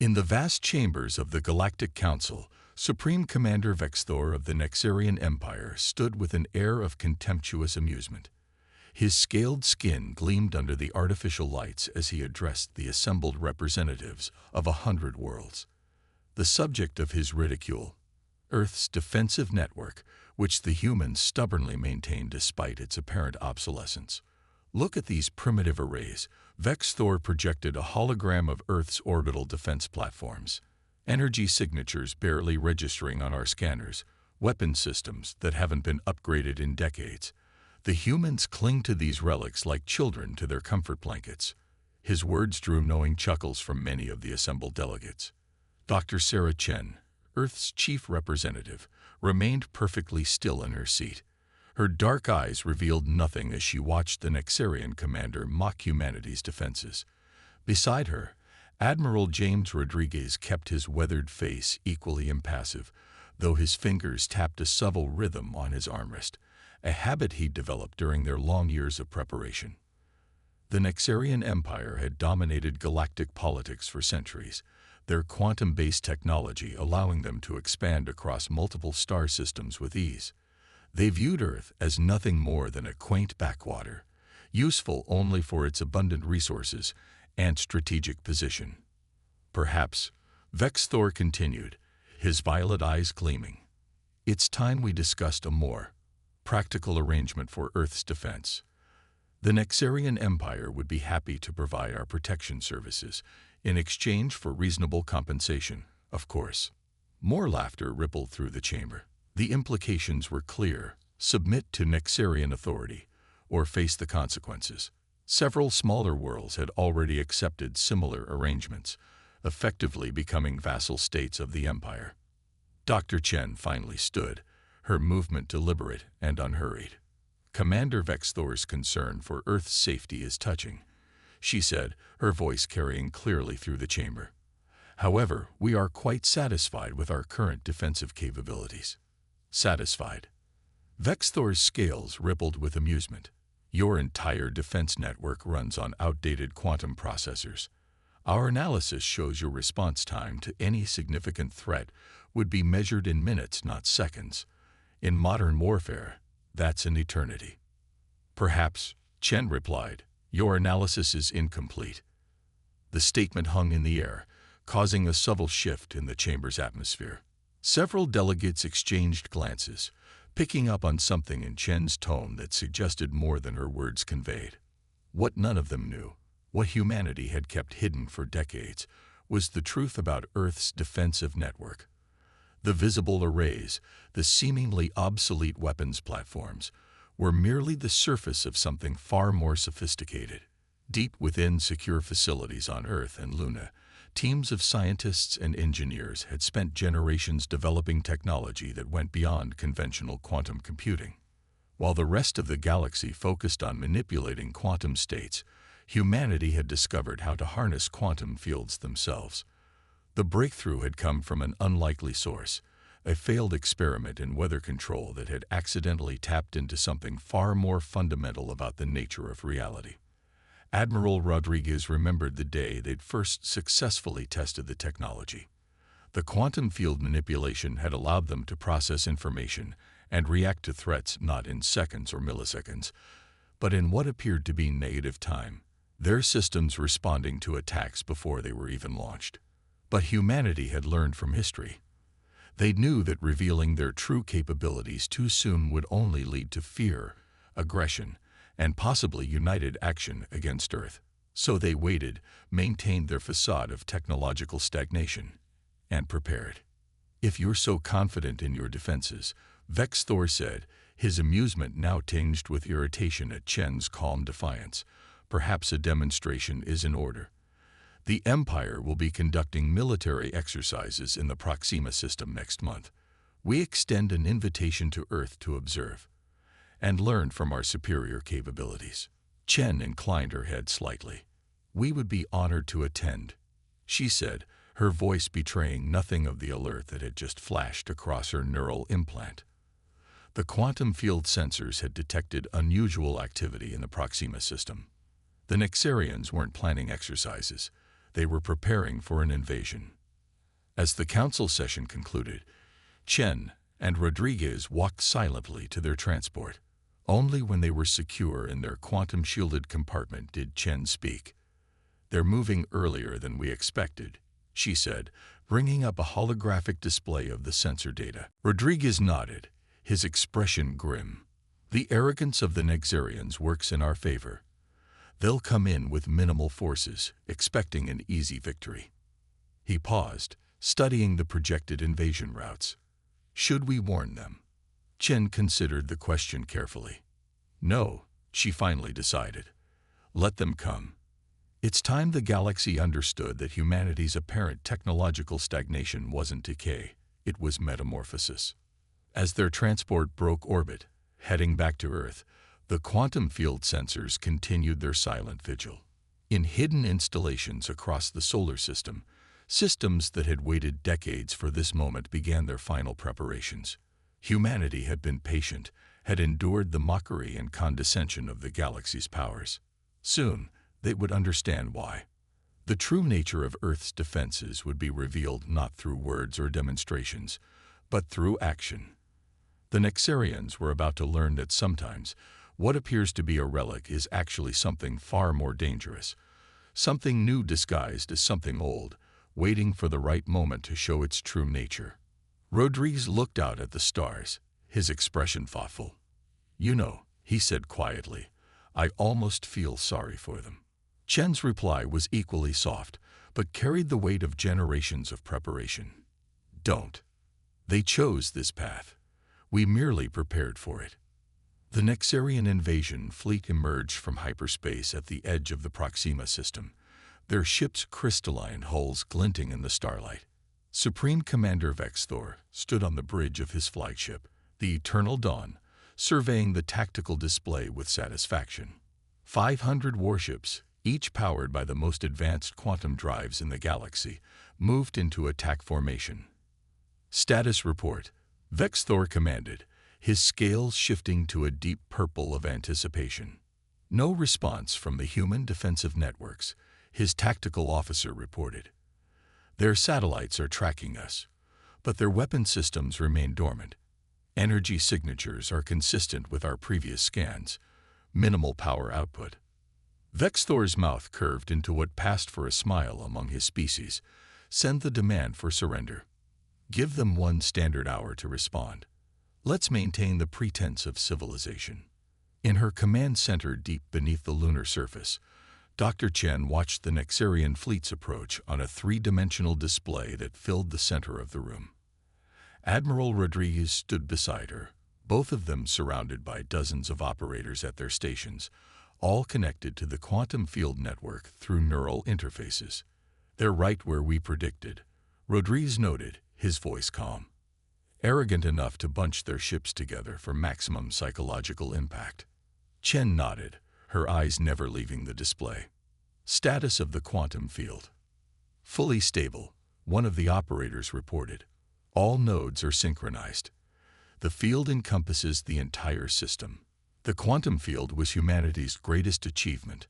In the vast chambers of the Galactic Council, Supreme Commander Vexthor of the Nexarian Empire stood with an air of contemptuous amusement. His scaled skin gleamed under the artificial lights as he addressed the assembled representatives of 100 worlds. The subject of his ridicule, Earth's defensive network, which the humans stubbornly maintain despite its apparent obsolescence. Look at these primitive arrays. Vexthor projected a hologram of Earth's orbital defense platforms, energy signatures barely registering on our scanners, weapon systems that haven't been upgraded in decades. The humans cling to these relics like children to their comfort blankets. His words drew knowing chuckles from many of the assembled delegates. Dr. Sarah Chen, Earth's chief representative, remained perfectly still in her seat. Her dark eyes revealed nothing as she watched the Nexarian commander mock humanity's defenses. Beside her, Admiral James Rodriguez kept his weathered face equally impassive, though his fingers tapped a subtle rhythm on his armrest, a habit he'd developed during their long years of preparation. The Nexarian Empire had dominated galactic politics for centuries, their quantum-based technology allowing them to expand across multiple star systems with ease. They viewed Earth as nothing more than a quaint backwater, useful only for its abundant resources and strategic position. Perhaps, Vexthor continued, his violet eyes gleaming. It's time we discussed a more practical arrangement for Earth's defense. The Nexarian Empire would be happy to provide our protection services in exchange for reasonable compensation, of course. More laughter rippled through the chamber. The implications were clear: submit to Nexarian authority, or face the consequences. Several smaller worlds had already accepted similar arrangements, effectively becoming vassal states of the Empire. Dr. Chen finally stood, her movement deliberate and unhurried. Commander Vexthor's concern for Earth's safety is touching, she said, her voice carrying clearly through the chamber. However, we are quite satisfied with our current defensive capabilities. Satisfied? Vexthor's scales rippled with amusement. Your entire defense network runs on outdated quantum processors. Our analysis shows your response time to any significant threat would be measured in minutes, not seconds. In modern warfare, that's an eternity. Perhaps, Chen replied, your analysis is incomplete. The statement hung in the air, causing a subtle shift in the chamber's atmosphere. Several delegates exchanged glances, picking up on something in Chen's tone that suggested more than her words conveyed. What none of them knew, what humanity had kept hidden for decades, was the truth about Earth's defensive network. The visible arrays, the seemingly obsolete weapons platforms, were merely the surface of something far more sophisticated. Deep within secure facilities on Earth and Luna, teams of scientists and engineers had spent generations developing technology that went beyond conventional quantum computing. While the rest of the galaxy focused on manipulating quantum states, humanity had discovered how to harness quantum fields themselves. The breakthrough had come from an unlikely source, a failed experiment in weather control that had accidentally tapped into something far more fundamental about the nature of reality. Admiral Rodriguez remembered the day they'd first successfully tested the technology. The quantum field manipulation had allowed them to process information and react to threats not in seconds or milliseconds, but in what appeared to be negative time, their systems responding to attacks before they were even launched. But humanity had learned from history. They knew that revealing their true capabilities too soon would only lead to fear, aggression, and possibly united action against Earth. So they waited, maintained their facade of technological stagnation, and prepared. If you're so confident in your defenses, Vexthor said, his amusement now tinged with irritation at Chen's calm defiance, perhaps a demonstration is in order. The Empire will be conducting military exercises in the Proxima system next month. We extend an invitation to Earth to observe and learn from our superior capabilities. Chen inclined her head slightly. We would be honored to attend, she said, her voice betraying nothing of the alert that had just flashed across her neural implant. The quantum field sensors had detected unusual activity in the Proxima system. The Nexarians weren't planning exercises. They were preparing for an invasion. As the council session concluded, Chen and Rodriguez walked silently to their transport. Only when they were secure in their quantum-shielded compartment did Chen speak. "They're moving earlier than we expected," she said, bringing up a holographic display of the sensor data. Rodriguez nodded, his expression grim. "The arrogance of the Nexarians works in our favor. They'll come in with minimal forces, expecting an easy victory." He paused, studying the projected invasion routes. "Should we warn them?" Chen considered the question carefully. "No," she finally decided. "Let them come." It's time the galaxy understood that humanity's apparent technological stagnation wasn't decay, it was metamorphosis. As their transport broke orbit, heading back to Earth, the quantum field sensors continued their silent vigil. In hidden installations across the solar system, systems that had waited decades for this moment began their final preparations. Humanity had been patient, had endured the mockery and condescension of the galaxy's powers. Soon, they would understand why. The true nature of Earth's defenses would be revealed not through words or demonstrations, but through action. The Nexarians were about to learn that sometimes what appears to be a relic is actually something far more dangerous, something new disguised as something old, waiting for the right moment to show its true nature. Rodriguez looked out at the stars, his expression thoughtful. "You know," he said quietly, "I almost feel sorry for them." Chen's reply was equally soft, but carried the weight of generations of preparation. "Don't. They chose this path. We merely prepared for it." The Nexarian invasion fleet emerged from hyperspace at the edge of the Proxima system, their ship's crystalline hulls glinting in the starlight. Supreme Commander Vexthor stood on the bridge of his flagship, the Eternal Dawn, surveying the tactical display with satisfaction. 500 warships, each powered by the most advanced quantum drives in the galaxy, moved into attack formation. "Status report," Vexthor commanded, his scales shifting to a deep purple of anticipation. "No response from the human defensive networks," his tactical officer reported. "Their satellites are tracking us, but their weapon systems remain dormant. Energy signatures are consistent with our previous scans. Minimal power output." Vexthor's mouth curved into what passed for a smile among his species. "Send the demand for surrender. Give them 1 standard hour to respond. Let's maintain the pretense of civilization." In her command center deep beneath the lunar surface, Dr. Chen watched the Nexarian fleet's approach on a 3-dimensional display that filled the center of the room. Admiral Rodriguez stood beside her, both of them surrounded by dozens of operators at their stations, all connected to the quantum field network through neural interfaces. "They're right where we predicted," Rodriguez noted, his voice calm. "Arrogant enough to bunch their ships together for maximum psychological impact." Chen nodded, her eyes never leaving the display. "Status of the quantum field." "Fully stable," one of the operators reported. "All nodes are synchronized. The field encompasses the entire system." The quantum field was humanity's greatest achievement,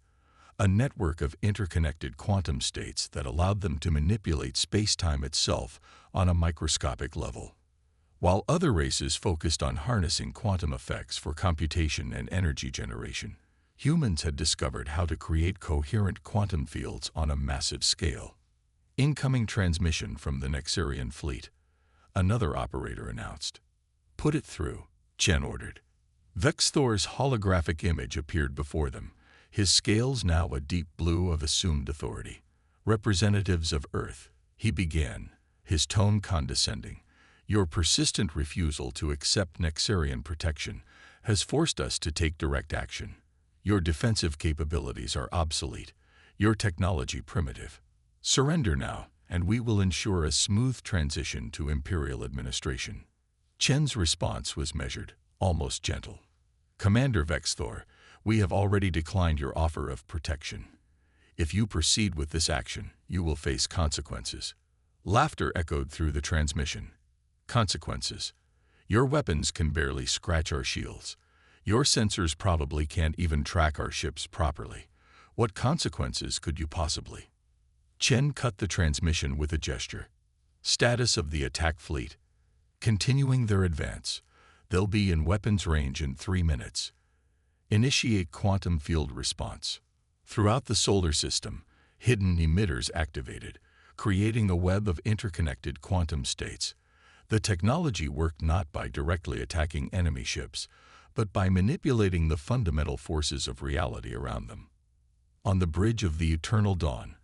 a network of interconnected quantum states that allowed them to manipulate space-time itself on a microscopic level. While other races focused on harnessing quantum effects for computation and energy generation, humans had discovered how to create coherent quantum fields on a massive scale. "Incoming transmission from the Nexarian fleet," another operator announced. "Put it through," Chen ordered. Vexthor's holographic image appeared before them, his scales now a deep blue of assumed authority. "Representatives of Earth," he began, his tone condescending, "your persistent refusal to accept Nexarian protection has forced us to take direct action. Your defensive capabilities are obsolete, your technology primitive. Surrender now, and we will ensure a smooth transition to Imperial administration." Chen's response was measured, almost gentle. "Commander Vexthor, we have already declined your offer of protection. If you proceed with this action, you will face consequences." Laughter echoed through the transmission. "Consequences? Your weapons can barely scratch our shields. Your sensors probably can't even track our ships properly. What consequences could you possibly?" Chen cut the transmission with a gesture. Status of the attack fleet. Continuing their advance. They'll be in weapons range in 3 minutes. Initiate quantum field response. Throughout the solar system, hidden emitters activated, creating a web of interconnected quantum states. The technology worked not by directly attacking enemy ships, but by manipulating the fundamental forces of reality around them. On the bridge of the eternal dawn,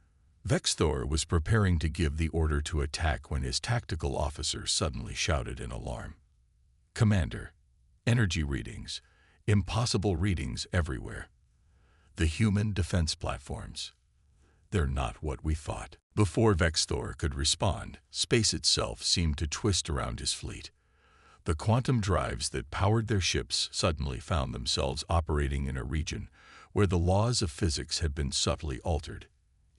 Vexthor was preparing to give the order to attack when his tactical officer suddenly shouted in alarm. "Commander, energy readings, impossible readings everywhere. The human defense platforms. They're not what we thought." Before Vexthor could respond, space itself seemed to twist around his fleet. The quantum drives that powered their ships suddenly found themselves operating in a region where the laws of physics had been subtly altered.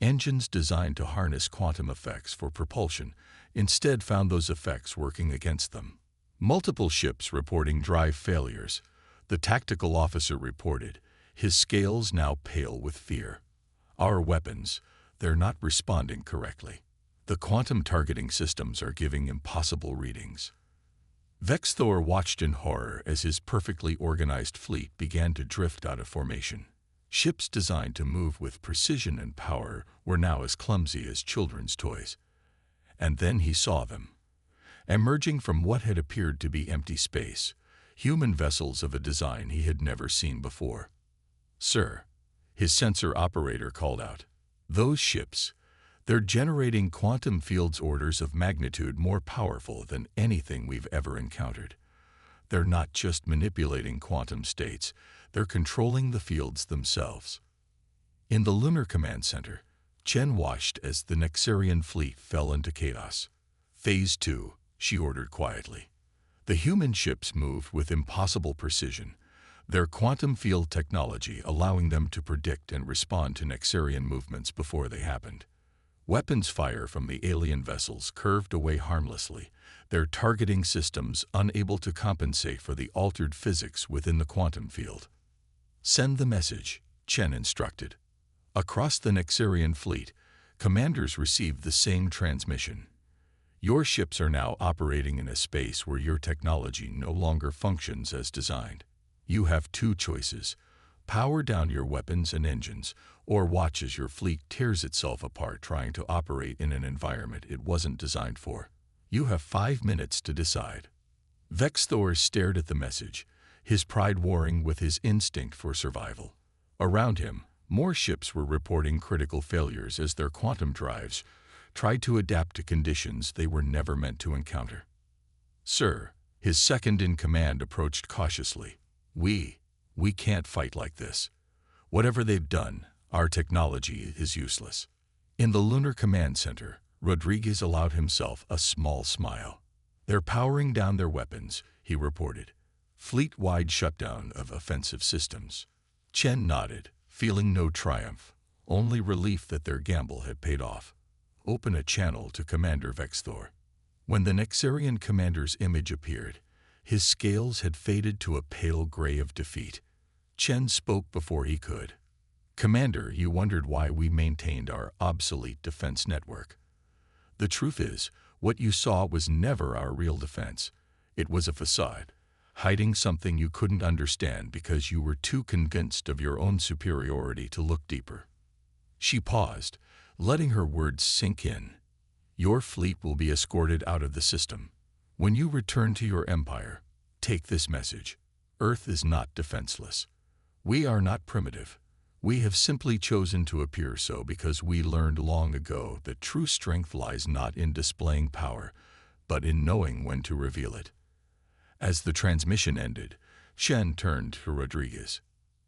Engines designed to harness quantum effects for propulsion instead found those effects working against them. Multiple ships reporting drive failures. The tactical officer reported, his scales now pale with fear. "Our weapons, they're not responding correctly. The quantum targeting systems are giving impossible readings." Vexthor watched in horror as his perfectly organized fleet began to drift out of formation. Ships designed to move with precision and power were now as clumsy as children's toys. And then he saw them. Emerging from what had appeared to be empty space, human vessels of a design he had never seen before. "Sir," his sensor operator called out, "those ships, they're generating quantum fields orders of magnitude more powerful than anything we've ever encountered. They're not just manipulating quantum states, they're controlling the fields themselves." In the Lunar Command Center, Chen watched as the Nexarian fleet fell into chaos. "Phase 2, she ordered quietly. The human ships moved with impossible precision, their quantum field technology allowing them to predict and respond to Nexarian movements before they happened. Weapons fire from the alien vessels curved away harmlessly, their targeting systems unable to compensate for the altered physics within the quantum field. "Send the message," Chen instructed. Across the Nexarian fleet, commanders received the same transmission. "Your ships are now operating in a space where your technology no longer functions as designed. You have 2 choices. Power down your weapons and engines, or watch as your fleet tears itself apart trying to operate in an environment it wasn't designed for. You have 5 minutes to decide." Vexthor stared at the message, his pride warring with his instinct for survival. Around him, more ships were reporting critical failures as their quantum drives tried to adapt to conditions they were never meant to encounter. "Sir," his second-in-command approached cautiously, We can't fight like this. Whatever they've done, our technology is useless." In the Lunar Command Center, Rodriguez allowed himself a small smile. "They're powering down their weapons," he reported. "Fleet-wide shutdown of offensive systems." Chen nodded, feeling no triumph, only relief that their gamble had paid off. "Open a channel to Commander Vexthor." When the Nexarian commander's image appeared, his scales had faded to a pale gray of defeat. Chen spoke before he could. "Commander, you wondered why we maintained our obsolete defense network. The truth is, what you saw was never our real defense. It was a facade, hiding something you couldn't understand because you were too convinced of your own superiority to look deeper." She paused, letting her words sink in. "Your fleet will be escorted out of the system. When you return to your empire, take this message. Earth is not defenseless. We are not primitive. We have simply chosen to appear so because we learned long ago that true strength lies not in displaying power, but in knowing when to reveal it." As the transmission ended, Chen turned to Rodriguez.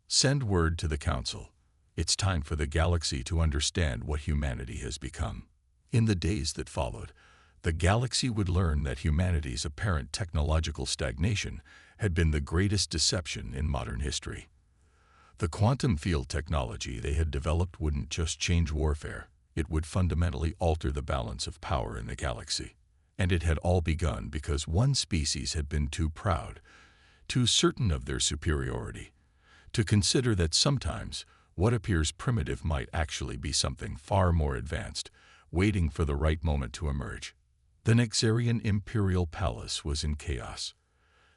"Send word to the Council. It's time for the galaxy to understand what humanity has become." In the days that followed, the galaxy would learn that humanity's apparent technological stagnation had been the greatest deception in modern history. The quantum field technology they had developed wouldn't just change warfare, it would fundamentally alter the balance of power in the galaxy. And it had all begun because one species had been too proud, too certain of their superiority, to consider that sometimes What appears primitive might actually be something far more advanced, waiting for the right moment to emerge. The Nexarian Imperial Palace was in chaos.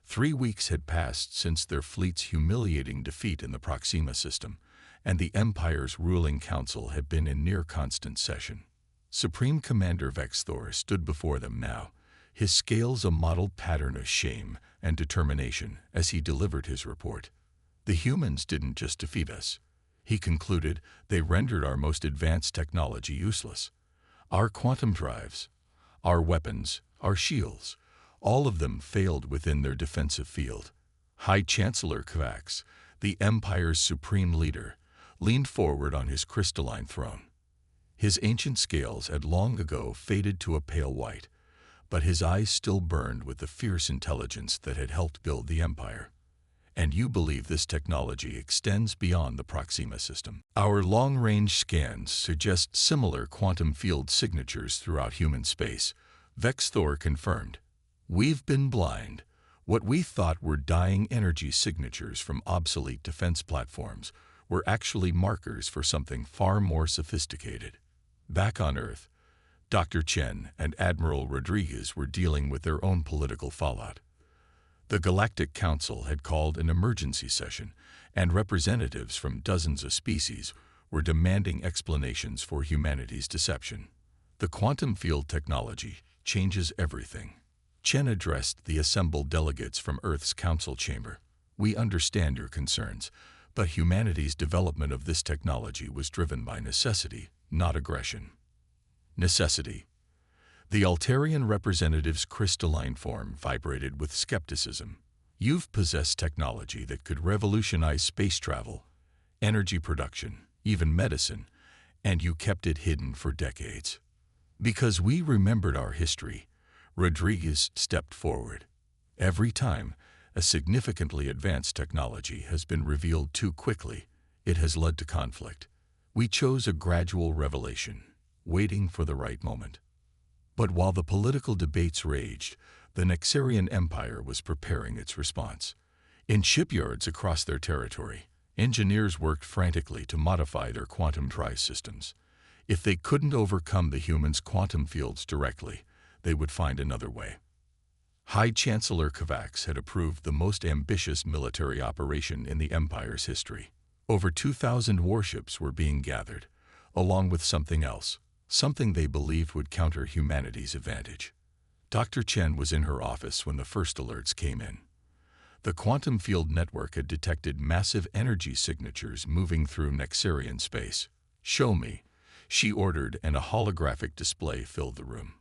3 weeks had passed since their fleet's humiliating defeat in the Proxima system, and the Empire's ruling council had been in near-constant session. Supreme Commander Vexthor stood before them now, his scales a mottled pattern of shame and determination as he delivered his report. The humans didn't just defeat us. He concluded, they rendered our most advanced technology useless. Our quantum drives, our weapons, our shields, all of them failed within their defensive field. High Chancellor Kvax, the Empire's supreme leader, leaned forward on his crystalline throne. His ancient scales had long ago faded to a pale white, but his eyes still burned with the fierce intelligence that had helped build the Empire. And you believe this technology extends beyond the Proxima system. Our long-range scans suggest similar quantum field signatures throughout human space, Vexthor confirmed. We've been blind. What we thought were dying energy signatures from obsolete defense platforms were actually markers for something far more sophisticated. Back on Earth, Dr. Chen and Admiral Rodriguez were dealing with their own political fallout. The Galactic Council had called an emergency session, and representatives from dozens of species were demanding explanations for humanity's deception. The quantum field technology changes everything. Chen addressed the assembled delegates from Earth's council chamber. We understand your concerns, but humanity's development of this technology was driven by necessity, not aggression. Necessity. The Altarian representative's crystalline form vibrated with skepticism. You've possessed technology that could revolutionize space travel, energy production, even medicine, and you kept it hidden for decades. Because we remembered our history, Rodriguez stepped forward. Every time a significantly advanced technology has been revealed too quickly, it has led to conflict. We chose a gradual revelation, waiting for the right moment. But while the political debates raged, the Nexarian Empire was preparing its response. In shipyards across their territory, engineers worked frantically to modify their quantum drive systems. If they couldn't overcome the humans' quantum fields directly, they would find another way. High Chancellor Kvax had approved the most ambitious military operation in the Empire's history. Over 2,000 warships were being gathered, along with something else, something they believed would counter humanity's advantage. Dr. Chen was in her office when the first alerts came in. The quantum field network had detected massive energy signatures moving through Nexarian space. "Show me," she ordered, and a holographic display filled the room.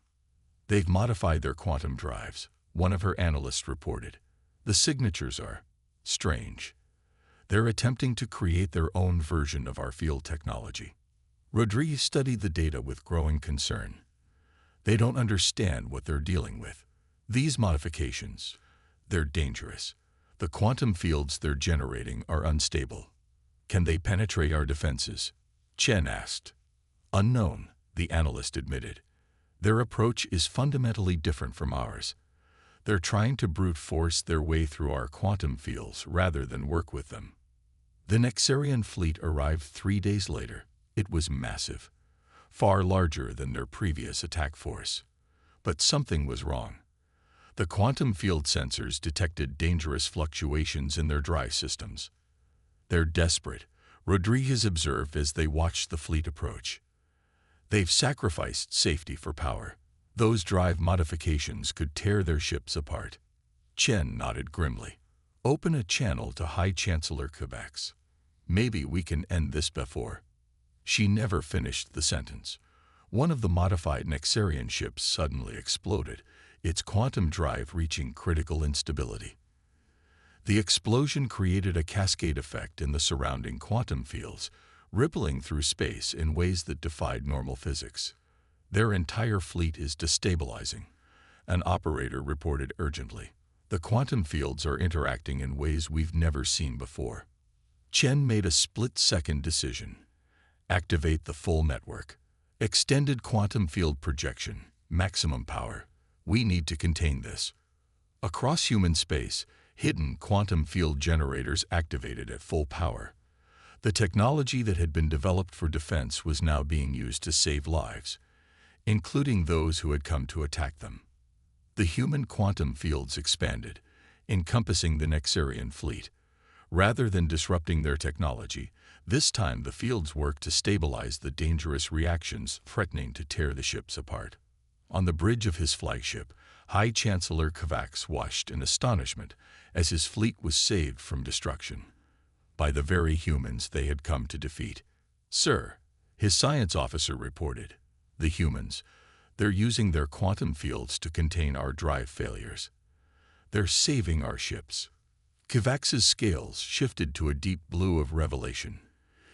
"They've modified their quantum drives," one of her analysts reported. "The signatures are strange. They're attempting to create their own version of our field technology." Rodriguez studied the data with growing concern. They don't understand what they're dealing with. These modifications, they're dangerous. The quantum fields they're generating are unstable. Can they penetrate our defenses? Chen asked. Unknown, the analyst admitted. Their approach is fundamentally different from ours. They're trying to brute force their way through our quantum fields rather than work with them. The Nexarian fleet arrived 3 days later. It was massive, far larger than their previous attack force. But something was wrong. The quantum field sensors detected dangerous fluctuations in their drive systems. "They're desperate," Rodriguez observed as they watched the fleet approach. "They've sacrificed safety for power. Those drive modifications could tear their ships apart." Chen nodded grimly. "Open a channel to High Chancellor Kvax. Maybe we can end this before." She never finished the sentence. One of the modified Nexarian ships suddenly exploded, its quantum drive reaching critical instability. The explosion created a cascade effect in the surrounding quantum fields, rippling through space in ways that defied normal physics. "Their entire fleet is destabilizing," an operator reported urgently. "The quantum fields are interacting in ways we've never seen before." Chen made a split-second decision. Activate the full network. Extended quantum field projection, maximum power. We need to contain this. Across human space, hidden quantum field generators activated at full power. The technology that had been developed for defense was now being used to save lives, including those who had come to attack them. The human quantum fields expanded, encompassing the Nexarian fleet. Rather than disrupting their technology, this time the fields worked to stabilize the dangerous reactions threatening to tear the ships apart. On the bridge of his flagship, High Chancellor Kovacs watched in astonishment as his fleet was saved from destruction by the very humans they had come to defeat. "Sir," his science officer reported, "the humans, they're using their quantum fields to contain our drive failures. They're saving our ships." Kovacs's scales shifted to a deep blue of revelation.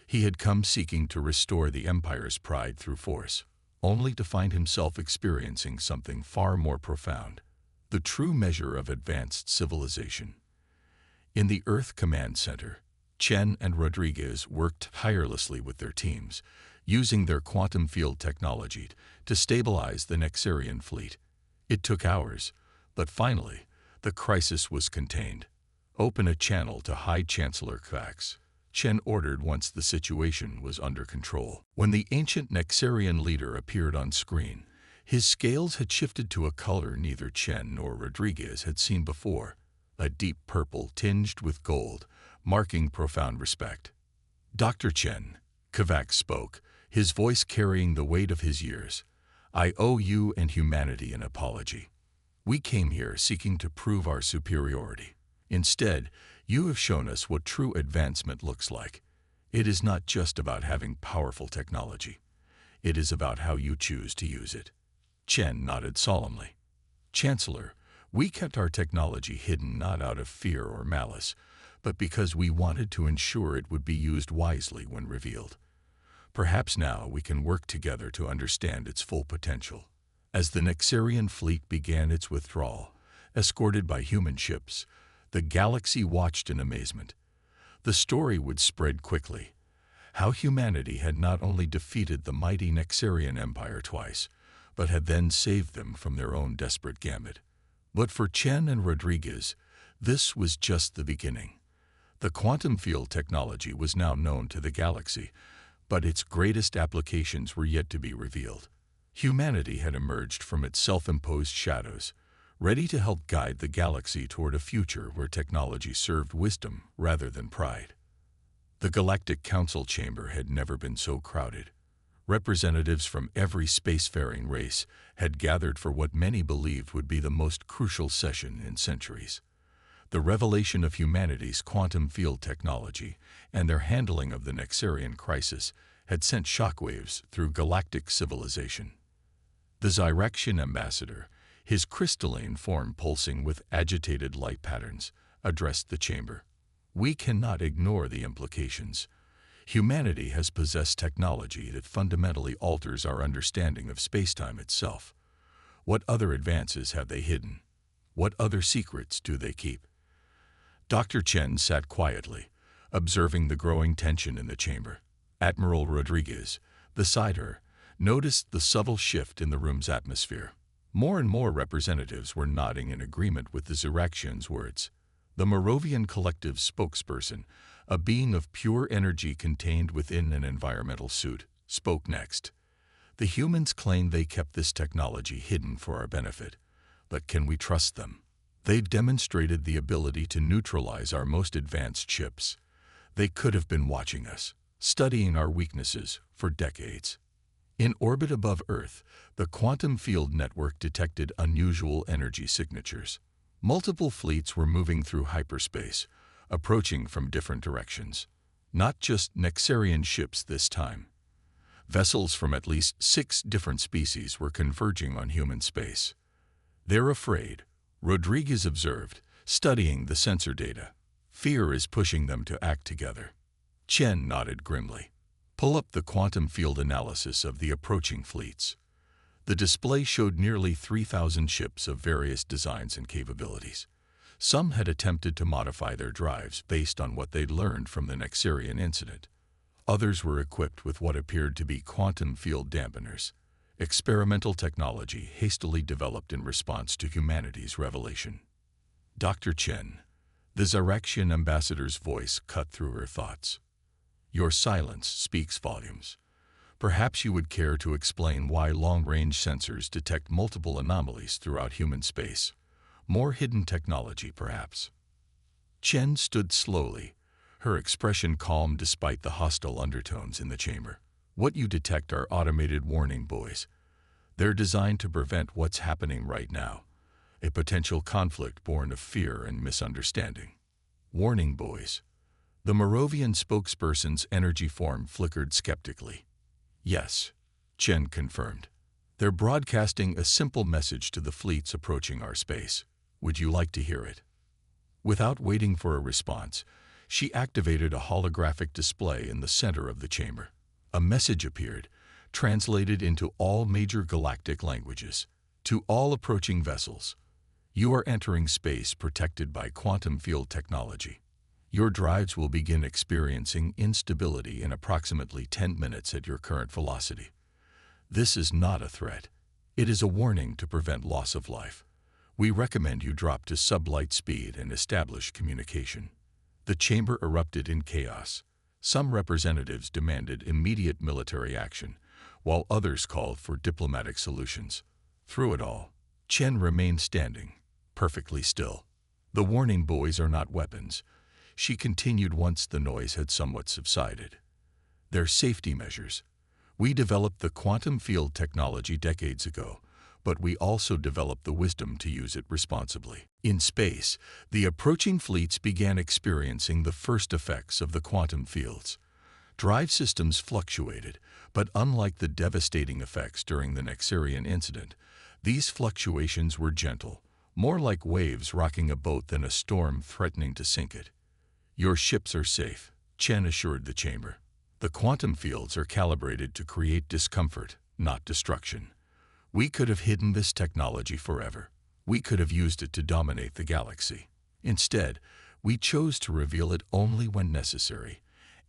He had come seeking to restore the Empire's pride through force, only to find himself experiencing something far more profound, the true measure of advanced civilization. In the Earth Command Center, Chen and Rodriguez worked tirelessly with their teams, using their quantum field technology to stabilize the Nexarian fleet. It took hours, but finally, the crisis was contained. "Open a channel to High Chancellor Kovacs," Chen ordered once the situation was under control. When the ancient Nexarian leader appeared on screen, his scales had shifted to a color neither Chen nor Rodriguez had seen before, a deep purple tinged with gold, marking profound respect. "Dr. Chen," Kovacs spoke, his voice carrying the weight of his years, "I owe you and humanity an apology. We came here seeking to prove our superiority. Instead, you have shown us what true advancement looks like. It is not just about having powerful technology. It is about how you choose to use it." Chen nodded solemnly. "Chancellor, we kept our technology hidden not out of fear or malice, but because we wanted to ensure it would be used wisely when revealed. Perhaps now we can work together to understand its full potential." As the Nexarian fleet began its withdrawal, escorted by human ships, the galaxy watched in amazement. The story would spread quickly. How humanity had not only defeated the mighty Nexarian Empire twice, but had then saved them from their own desperate gambit. But for Chen and Rodriguez, this was just the beginning. The quantum field technology was now known to the galaxy, but its greatest applications were yet to be revealed. Humanity had emerged from its self-imposed shadows, ready to help guide the galaxy toward a future where technology served wisdom rather than pride. The Galactic Council chamber had never been so crowded. Representatives from every spacefaring race had gathered for what many believed would be the most crucial session in centuries. The revelation of humanity's quantum field technology and their handling of the Nexarian crisis had sent shockwaves through galactic civilization. The Zyraxian ambassador, his crystalline form pulsing with agitated light patterns, addressed the chamber. "We cannot ignore the implications. Humanity has possessed technology that fundamentally alters our understanding of spacetime itself. What other advances have they hidden? What other secrets do they keep?" Dr. Chen sat quietly, observing the growing tension in the chamber. Admiral Rodriguez, beside her, noticed the subtle shift in the room's atmosphere. More and more representatives were nodding in agreement with the Zyraxian's words. The Moravian Collective's spokesperson, a being of pure energy contained within an environmental suit, spoke next. "The humans claim they kept this technology hidden for our benefit, but can we trust them? They've demonstrated the ability to neutralize our most advanced ships. They could have been watching us, studying our weaknesses for decades." In orbit above Earth, the quantum field network detected unusual energy signatures. Multiple fleets were moving through hyperspace, approaching from different directions. Not just Nexarian ships this time. Vessels from at least 6 different species were converging on human space. "They're afraid," Rodriguez observed, studying the sensor data. "Fear is pushing them to act together." Chen nodded grimly. "Pull up the quantum field analysis of the approaching fleets." The display showed nearly 3,000 ships of various designs and capabilities. Some had attempted to modify their drives based on what they'd learned from the Nexarian incident. Others were equipped with what appeared to be quantum field dampeners, experimental technology hastily developed in response to humanity's revelation. "Dr. Chen," the Zyraxian ambassador's voice cut through her thoughts. Your silence speaks volumes. Perhaps you would care to explain why long-range sensors detect multiple anomalies throughout human space. More hidden technology, perhaps. Chen stood slowly, her expression calm despite the hostile undertones in the chamber. What you detect are automated warning buoys. They're designed to prevent what's happening right now, a potential conflict born of fear and misunderstanding. Warning buoys. The Moravian spokesperson's energy form flickered skeptically. Yes, Chen confirmed. They're broadcasting a simple message to the fleets approaching our space. Would you like to hear it? Without waiting for a response, she activated a holographic display in the center of the chamber. A message appeared, translated into all major galactic languages. To all approaching vessels, you are entering space protected by quantum field technology. Your drives will begin experiencing instability in approximately 10 minutes at your current velocity. This is not a threat. It is a warning to prevent loss of life. We recommend you drop to sublight speed and establish communication. The chamber erupted in chaos. Some representatives demanded immediate military action, while others called for diplomatic solutions. Through it all, Chen remained standing, perfectly still. The warning buoys are not weapons, she continued once the noise had somewhat subsided. They're safety measures. We developed the quantum field technology decades ago, but we also developed the wisdom to use it responsibly. In space, the approaching fleets began experiencing the first effects of the quantum fields. Drive systems fluctuated, but unlike the devastating effects during the Nexarian incident, these fluctuations were gentle, more like waves rocking a boat than a storm threatening to sink it. Your ships are safe, Chen assured the chamber. The quantum fields are calibrated to create discomfort, not destruction. We could have hidden this technology forever. We could have used it to dominate the galaxy. Instead, we chose to reveal it only when necessary,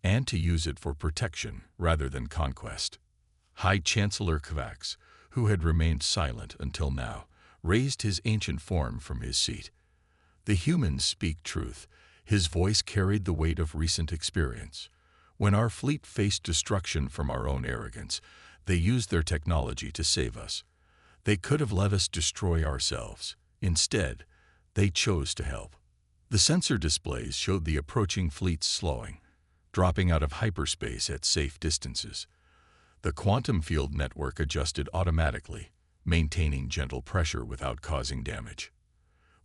and to use it for protection rather than conquest. High Chancellor Kovacs, who had remained silent until now, raised his ancient form from his seat. The humans speak truth. His voice carried the weight of recent experience. When our fleet faced destruction from our own arrogance, they used their technology to save us. They could have let us destroy ourselves. Instead, they chose to help. The sensor displays showed the approaching fleets slowing, dropping out of hyperspace at safe distances. The quantum field network adjusted automatically, maintaining gentle pressure without causing damage.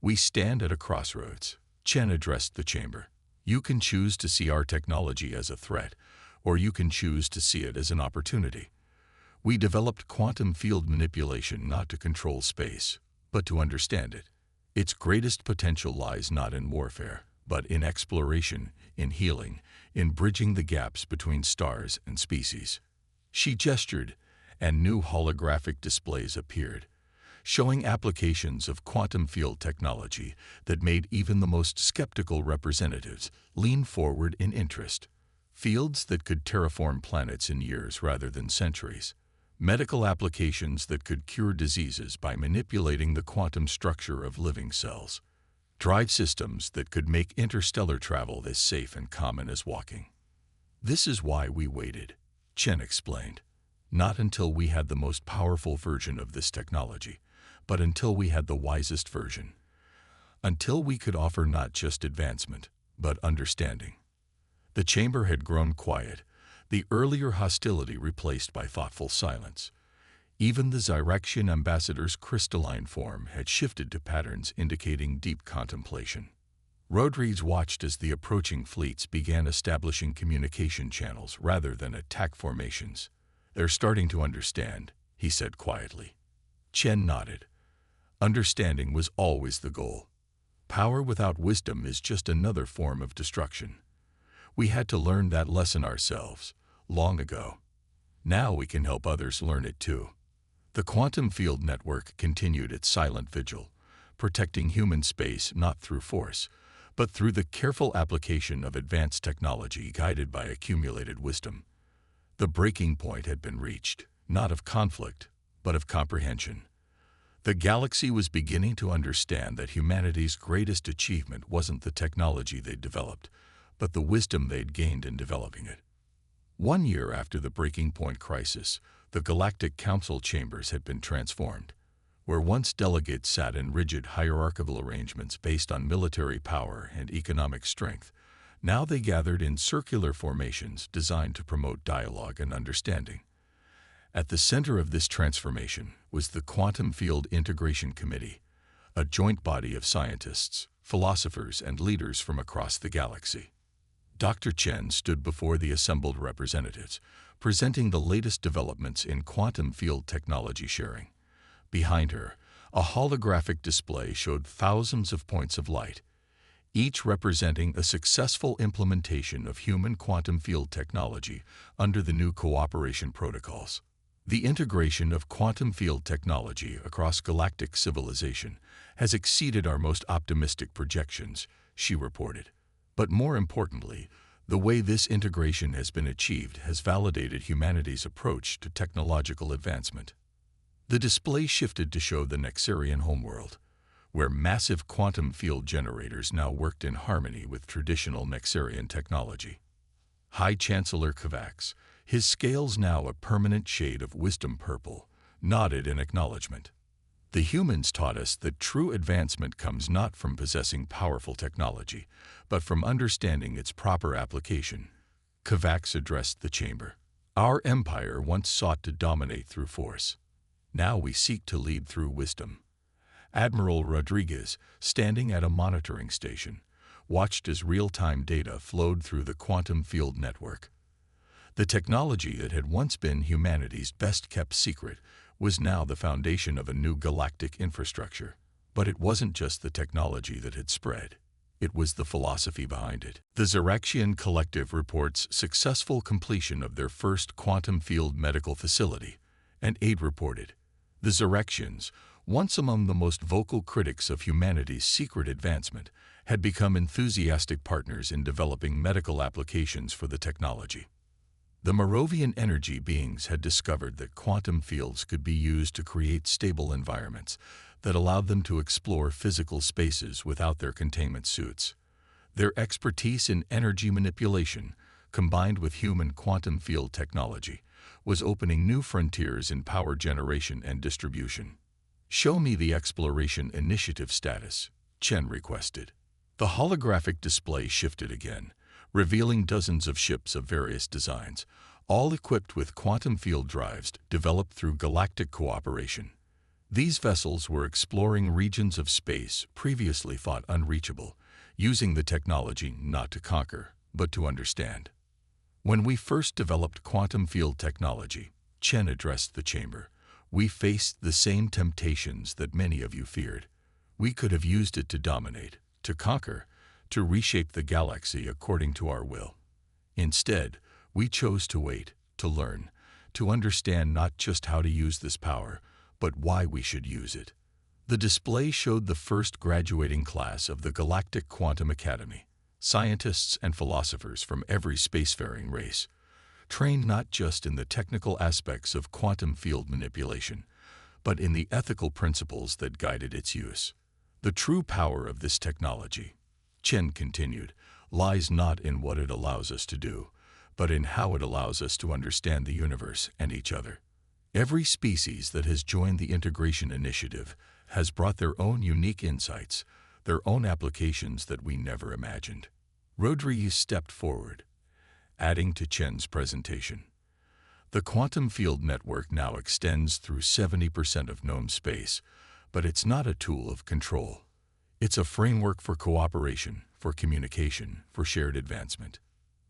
We stand at a crossroads, Chen addressed the chamber. You can choose to see our technology as a threat, or you can choose to see it as an opportunity. We developed quantum field manipulation not to control space, but to understand it. Its greatest potential lies not in warfare, but in exploration, in healing, in bridging the gaps between stars and species. She gestured, and new holographic displays appeared, showing applications of quantum field technology that made even the most skeptical representatives lean forward in interest. Fields that could terraform planets in years rather than centuries. Medical applications that could cure diseases by manipulating the quantum structure of living cells. Drive systems that could make interstellar travel as safe and common as walking. This is why we waited, Chen explained. Not until we had the most powerful version of this technology, but until we had the wisest version. Until we could offer not just advancement, but understanding. The chamber had grown quiet, the earlier hostility replaced by thoughtful silence. Even the Zyrexian ambassador's crystalline form had shifted to patterns indicating deep contemplation. Rodriguez watched as the approaching fleets began establishing communication channels rather than attack formations. They're starting to understand, he said quietly. Chen nodded. Understanding was always the goal. Power without wisdom is just another form of destruction. We had to learn that lesson ourselves, long ago. Now we can help others learn it too. The quantum field network continued its silent vigil, protecting human space not through force, but through the careful application of advanced technology guided by accumulated wisdom. The breaking point had been reached, not of conflict, but of comprehension. The galaxy was beginning to understand that humanity's greatest achievement wasn't the technology they'd developed, but the wisdom they'd gained in developing it. 1 year after the breaking point crisis, the Galactic Council chambers had been transformed. Where once delegates sat in rigid hierarchical arrangements based on military power and economic strength, now they gathered in circular formations designed to promote dialogue and understanding. At the center of this transformation was the Quantum Field Integration Committee, a joint body of scientists, philosophers, and leaders from across the galaxy. Dr. Chen stood before the assembled representatives, presenting the latest developments in quantum field technology sharing. Behind her, a holographic display showed thousands of points of light, each representing a successful implementation of human quantum field technology under the new cooperation protocols. The integration of quantum field technology across galactic civilization has exceeded our most optimistic projections, she reported. But more importantly, the way this integration has been achieved has validated humanity's approach to technological advancement. The display shifted to show the Nexarian homeworld, where massive quantum field generators now worked in harmony with traditional Nexarian technology. High Chancellor Kovacs, his scales now a permanent shade of wisdom purple, nodded in acknowledgement. The humans taught us that true advancement comes not from possessing powerful technology, but from understanding its proper application. Kovacs addressed the chamber. Our empire once sought to dominate through force. Now we seek to lead through wisdom. Admiral Rodriguez, standing at a monitoring station, watched as real-time data flowed through the quantum field network. The technology that had once been humanity's best-kept secret was now the foundation of a new galactic infrastructure. But it wasn't just the technology that had spread. It was the philosophy behind it. The Xeraxian Collective reports successful completion of their first quantum field medical facility, and aid reported. The Xeraxians, once among the most vocal critics of humanity's secret advancement, had become enthusiastic partners in developing medical applications for the technology. The Moravian energy beings had discovered that quantum fields could be used to create stable environments that allowed them to explore physical spaces without their containment suits. Their expertise in energy manipulation, combined with human quantum field technology, was opening new frontiers in power generation and distribution. "Show me the exploration initiative status," Chen requested. The holographic display shifted again, revealing dozens of ships of various designs, all equipped with quantum field drives developed through galactic cooperation. These vessels were exploring regions of space previously thought unreachable, using the technology not to conquer, but to understand. When we first developed quantum field technology, Chen addressed the chamber, we faced the same temptations that many of you feared. We could have used it to dominate, to conquer, to reshape the galaxy according to our will. Instead, we chose to wait, to learn, to understand not just how to use this power, but why we should use it. The display showed the first graduating class of the Galactic Quantum Academy, scientists and philosophers from every spacefaring race, trained not just in the technical aspects of quantum field manipulation, but in the ethical principles that guided its use. The true power of this technology, Chen continued, lies not in what it allows us to do, but in how it allows us to understand the universe and each other. Every species that has joined the integration initiative has brought their own unique insights, their own applications that we never imagined. Rodriguez stepped forward, adding to Chen's presentation. The quantum field network now extends through 70% of known space, but it's not a tool of control. It's a framework for cooperation, for communication, for shared advancement.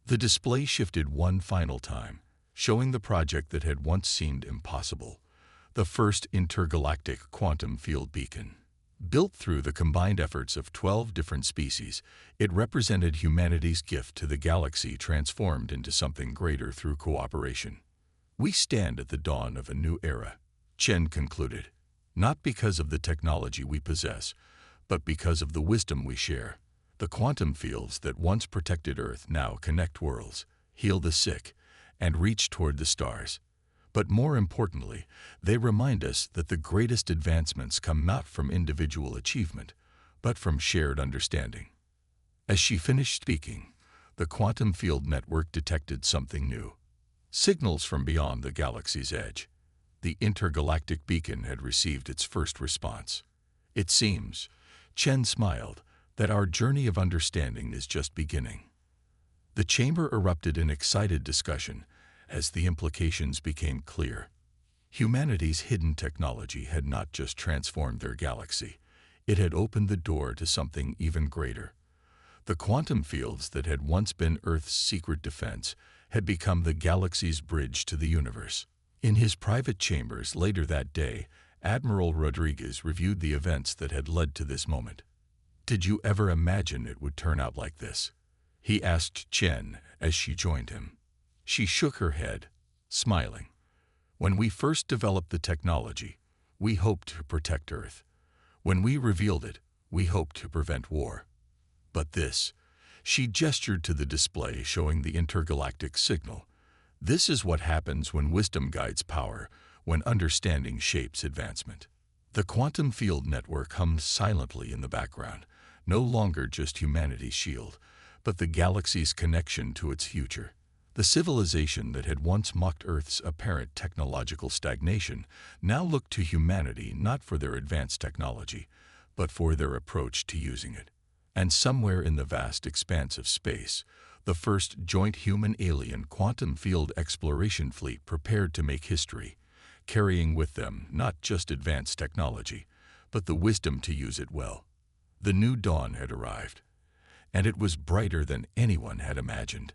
The display shifted one final time, showing the project that had once seemed impossible, the first intergalactic quantum field beacon. Built through the combined efforts of 12 different species, it represented humanity's gift to the galaxy transformed into something greater through cooperation. We stand at the dawn of a new era, Chen concluded, not because of the technology we possess, but because of the wisdom we share. The quantum fields that once protected Earth now connect worlds, heal the sick, and reach toward the stars. But more importantly, they remind us that the greatest advancements come not from individual achievement, but from shared understanding. As she finished speaking, the quantum field network detected something new. Signals from beyond the galaxy's edge. The intergalactic beacon had received its first response. It seems, Chen smiled, that our journey of understanding is just beginning. The chamber erupted in excited discussion as the implications became clear. Humanity's hidden technology had not just transformed their galaxy, it had opened the door to something even greater. The quantum fields that had once been Earth's secret defense had become the galaxy's bridge to the universe. In his private chambers later that day, Admiral Rodriguez reviewed the events that had led to this moment. "Did you ever imagine it would turn out like this?" he asked Chen as she joined him. She shook her head, smiling. "When we first developed the technology, we hoped to protect Earth. When we revealed it, we hoped to prevent war. But this," she gestured to the display showing the intergalactic signal, "this is what happens when wisdom guides power, when understanding shapes advancement." The quantum field network hummed silently in the background, no longer just humanity's shield, but the galaxy's connection to its future. The civilization that had once mocked Earth's apparent technological stagnation now looked to humanity not for their advanced technology, but for their approach to using it. And somewhere in the vast expanse of space, the first joint human-alien quantum field exploration fleet prepared to make history, carrying with them not just advanced technology, but the wisdom to use it well. The new dawn had arrived, and it was brighter than anyone had imagined.